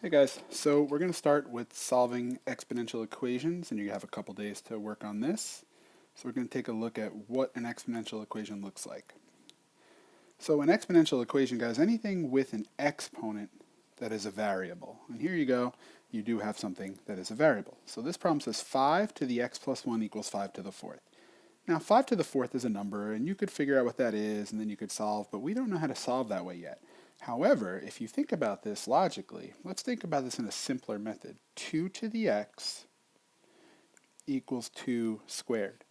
Hey guys, so we're going to start with solving exponential equations, and you have a couple days to work on this. So we're going to take a look at what an exponential equation looks like. So an exponential equation, guys, anything with an exponent that is a variable. And here you go, you do have something that is a variable. So this problem says 5 to the x plus 1 equals 5 to the fourth. Now 5 to the fourth is a number, and you could figure out what that is, and then you could solve, but we don't know how to solve that way yet. However, if you think about this logically, let's think about this in a simpler method. 2 to the x equals 2 squared.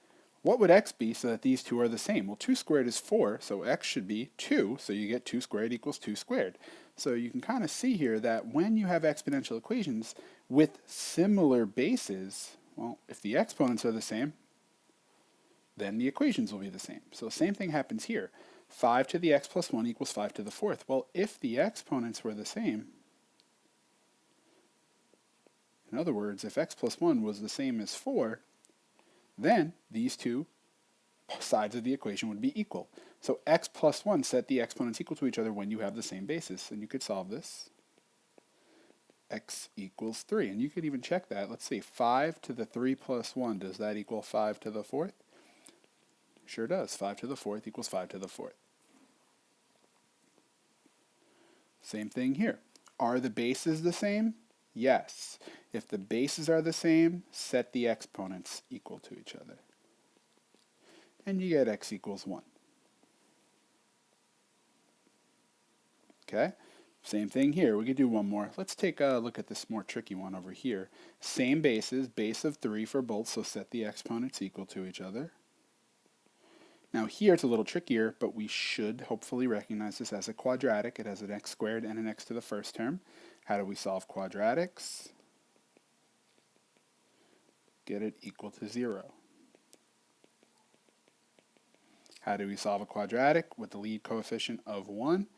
What would x be so that these two are the same? Well, 2 squared is 4, so x should be 2, so you get 2 squared equals 2 squared. So you can kind of see here that when you have exponential equations with similar bases, well, if the exponents are the same, then the equations will be the same. So same thing happens here. 5 to the x plus 1 equals 5 to the fourth. Well, if the exponents were the same, in other words, if x plus 1 was the same as 4, then these two sides of the equation would be equal. So x plus 1 set the exponents equal to each other when you have the same basis. And you could solve this. X equals 3. And you could even check that. Let's see. 5 to the 3 plus 1, does that equal 5 to the fourth? Sure does. 5 to the fourth equals 5 to the fourth. Same thing here. Are the bases the same? Yes. If the bases are the same, set the exponents equal to each other. And you get x equals 1. Okay? Same thing here. We could do one more. Let's take a look at this more tricky one over here. Same bases, base of 3 for both, so set the exponents equal to each other. Now here it's a little trickier, but we should hopefully recognize this as a quadratic. It has an x squared and an x to the first term. How do we solve quadratics? Get it equal to 0. How do we solve a quadratic? With the lead coefficient of 1,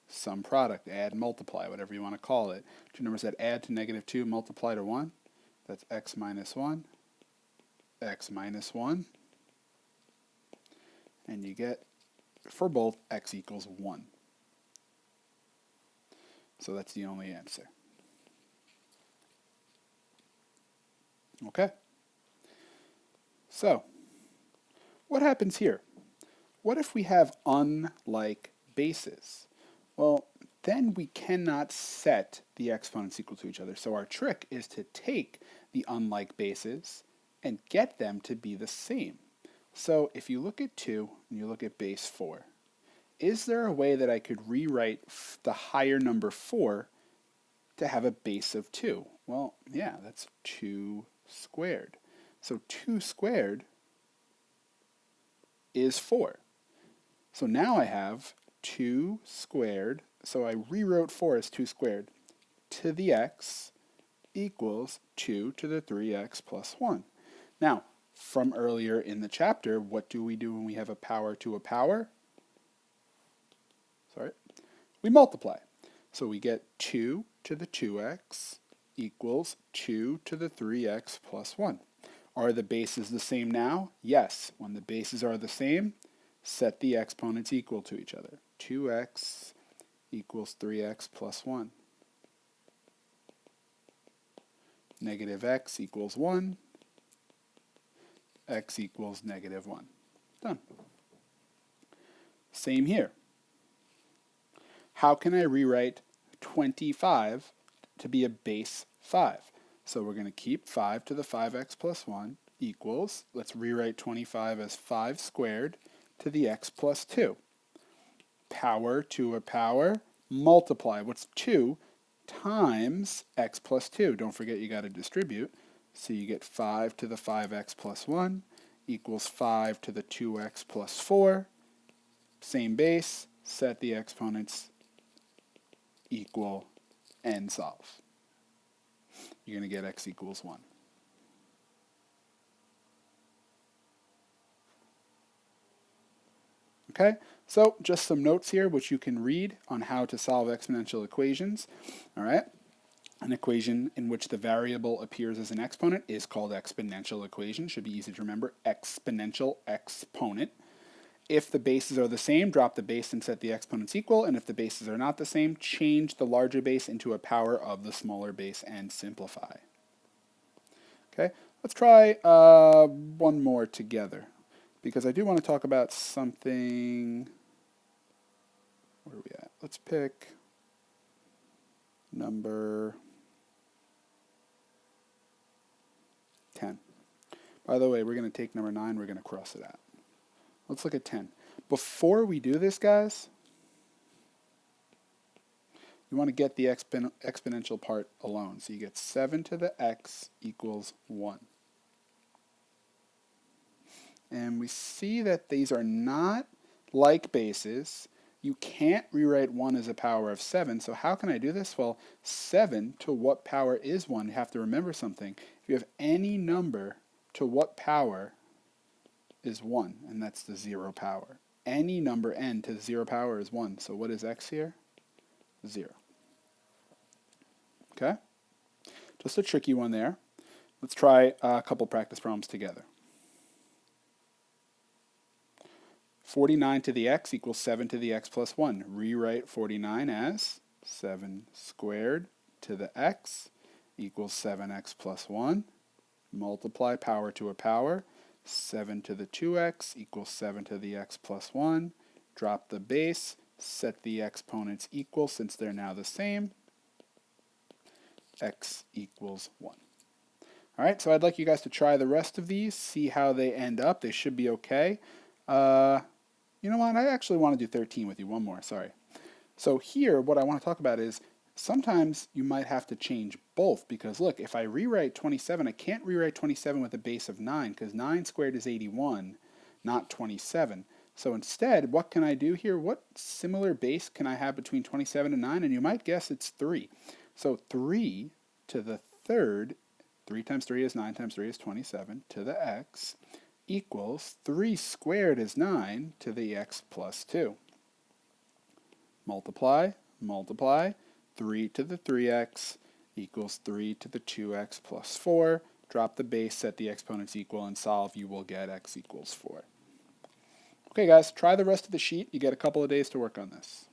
sum product, add, multiply, whatever you want to call it. Two numbers that add to negative 2 multiply to 1. That's x minus 1, x minus 1. And you get, for both, x equals 1. So that's the only answer. Okay. So, what happens here? What if we have unlike bases? Well, then we cannot set the exponents equal to each other. So our trick is to take the unlike bases and get them to be the same. So if you look at 2 and you look at base 4, is there a way that I could rewrite the higher number 4 to have a base of 2? Well, yeah, that's 2 squared. So 2 squared is 4. So now I have 2 squared, so I rewrote 4 as 2 squared, to the x equals 2 to the 3x plus 1. Now, from earlier in the chapter, what do we do when we have a power to a power? We multiply. So we get 2 to the 2x equals 2 to the 3x plus 1. Are the bases the same now? Yes. When the bases are the same, set the exponents equal to each other. 2x equals 3x plus 1. Negative x equals 1. X equals negative 1. Done. Same here. How can I rewrite 25 to be a base 5? So we're going to keep 5 to the 5x plus 1 equals, let's rewrite 25 as 5 squared to the x plus 2. Power to a power, multiply. What's 2 times x plus 2? Don't forget you got to distribute. So you get 5 to the 5x plus 1 equals 5 to the 2x plus 4. Same base, set the exponents equal and solve. You're going to get x equals 1. Okay, so just some notes here which you can read on how to solve exponential equations. All right. An equation in which the variable appears as an exponent is called exponential equation. Should be easy to remember. Exponential exponent. If the bases are the same, drop the base and set the exponents equal, and if the bases are not the same, change the larger base into a power of the smaller base and simplify. Okay, let's try one more together, because I do want to talk about something. Where are we at? Let's pick number 10. By the way, we're going to take number 9, we're going to cross it out. Let's look at 10. Before we do this, guys, you want to get the exponential part alone. So you get 7 to the x equals 1. And we see that these are not like bases. You can't rewrite 1 as a power of 7. So how can I do this? Well, 7 to what power is 1? You have to remember something. If you have any number to what power is 1, and that's the 0 power. Any number n to the 0 power is 1. So what is x here? 0. Okay? Just a tricky one there. Let's try a couple practice problems together. 49 to the x equals 7 to the x plus 1. Rewrite 49 as 7 squared to the x equals 7x plus 1. Multiply power to a power. 7 to the 2x equals 7 to the x plus 1. Drop the base. Set the exponents equal since they're now the same. X equals 1. All right, so I'd like you guys to try the rest of these, see how they end up. They should be okay. You know what? I actually want to do 13 with you. One more, sorry. So here, what I want to talk about is sometimes you might have to change both because look, if I rewrite 27, I can't rewrite 27 with a base of 9 because 9 squared is 81, not 27. So instead, what can I do here? What similar base can I have between 27 and 9? And you might guess it's 3. So 3 to the third, 3 times 3 is 9 times 3 is 27, to the x equals 3 squared is 9 to the x plus 2. Multiply, multiply, 3 to the 3x equals 3 to the 2x plus 4. Drop the base, set the exponents equal, and solve. You will get x equals 4. Okay, guys, try the rest of the sheet. You get a couple of days to work on this.